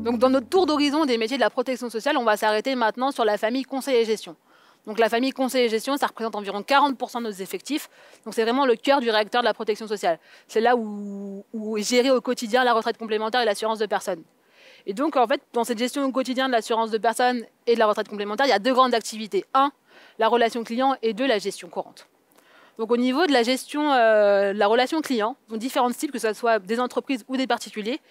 Donc dans notre tour d'horizon des métiers de la protection sociale, on va s'arrêter maintenant sur la famille conseil et gestion. Donc la famille conseil et gestion, ça représente environ 40% de nos effectifs. Donc c'est vraiment le cœur du réacteur de la protection sociale. C'est là où est gérée au quotidien la retraite complémentaire et l'assurance de personnes. Et donc en fait, dans cette gestion au quotidien de l'assurance de personnes et de la retraite complémentaire, il y a deux grandes activités. Un, la relation client et deux, la gestion courante. Donc au niveau de la gestion de la relation client, ils ont différents types, que ce soit des entreprises ou des particuliers.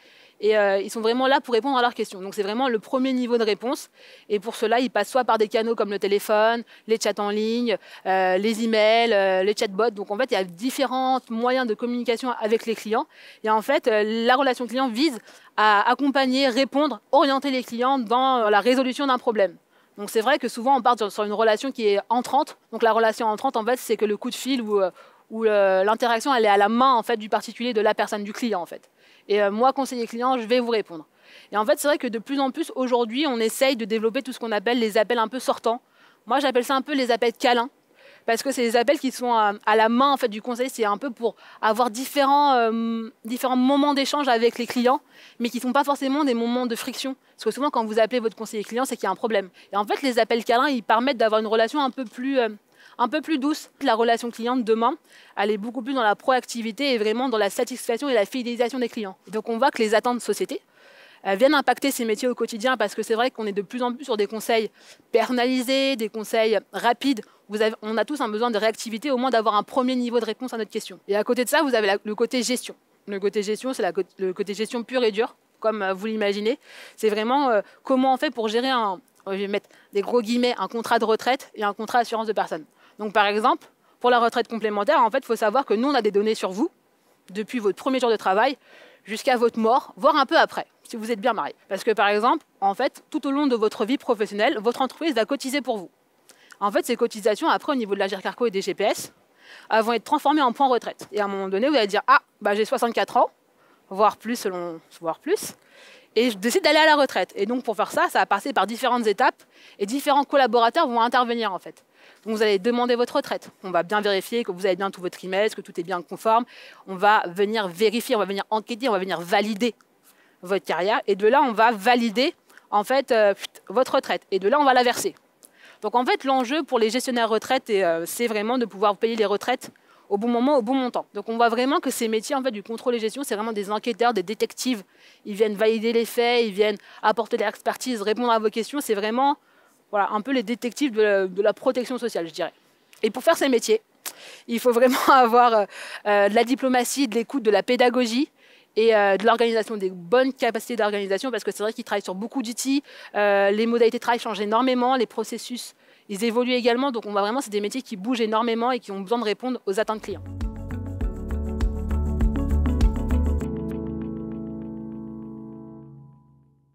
Et ils sont vraiment là pour répondre à leurs questions. Donc c'est vraiment le premier niveau de réponse. Et pour cela, ils passent soit par des canaux comme le téléphone, les chats en ligne, les emails, les chatbots. Donc en fait, il y a différents moyens de communication avec les clients. Et en fait, la relation client vise à accompagner, répondre, orienter les clients dans la résolution d'un problème. Donc c'est vrai que souvent on part sur une relation qui est entrante. Donc la relation entrante, en fait, c'est que le coup de fil ou l'interaction, elle est à la main en fait du particulier, de la personne, du client en fait. Et moi, conseiller client, je vais vous répondre. Et en fait, c'est vrai que de plus en plus, aujourd'hui, on essaye de développer tout ce qu'on appelle les appels un peu sortants. Moi, j'appelle ça un peu les appels câlins, parce que c'est des appels qui sont à la main en fait, du conseil. C'est un peu pour avoir différents moments d'échange avec les clients, mais qui ne sont pas forcément des moments de friction. Parce que souvent, quand vous appelez votre conseiller client, c'est qu'il y a un problème. Et en fait, les appels câlins, ils permettent d'avoir une relation un peu plus douce. La relation client de demain, elle est beaucoup plus dans la proactivité et vraiment dans la satisfaction et la fidélisation des clients. Donc on voit que les attentes de société viennent impacter ces métiers au quotidien, parce que c'est vrai qu'on est de plus en plus sur des conseils personnalisés, des conseils rapides. On a tous un besoin de réactivité, au moins d'avoir un premier niveau de réponse à notre question. Et à côté de ça, vous avez le côté gestion. Le côté gestion, c'est le côté gestion pur et dur, comme vous l'imaginez. C'est vraiment comment on fait pour gérer je vais mettre des gros guillemets, un contrat de retraite et un contrat d'assurance de personnes. Donc par exemple, pour la retraite complémentaire, en fait, il faut savoir que nous, on a des données sur vous, depuis votre premier jour de travail jusqu'à votre mort, voire un peu après, si vous êtes bien marié. Parce que par exemple, en fait, tout au long de votre vie professionnelle, votre entreprise va cotiser pour vous. En fait, ces cotisations, après, au niveau de l'Agirc Arrco et des GPS, elles vont être transformées en points retraite. Et à un moment donné, vous allez dire, ah, bah, j'ai 64 ans, voire plus, et je décide d'aller à la retraite. Et donc, pour faire ça, ça va passer par différentes étapes, et différents collaborateurs vont intervenir, en fait. Donc, vous allez demander votre retraite. On va bien vérifier que vous avez bien tout votre trimestre, que tout est bien conforme. On va venir vérifier, on va venir enquêter, on va venir valider votre carrière. Et de là, on va valider, en fait, votre retraite. Et de là, on va la verser. Donc, en fait, l'enjeu pour les gestionnaires retraite, c'est vraiment de pouvoir payer les retraites au bon moment, au bon montant. Donc on voit vraiment que ces métiers en fait, du contrôle et gestion, c'est vraiment des enquêteurs, des détectives. Ils viennent valider les faits, ils viennent apporter leur expertise, répondre à vos questions. C'est vraiment voilà, un peu les détectives de la protection sociale, je dirais. Et pour faire ces métiers, il faut vraiment avoir de la diplomatie, de l'écoute, de la pédagogie et de l'organisation, des bonnes capacités d'organisation, parce que c'est vrai qu'ils travaillent sur beaucoup d'outils, les modalités de travail changent énormément, les processus ils évoluent également, donc on voit vraiment c'est des métiers qui bougent énormément et qui ont besoin de répondre aux attentes clients.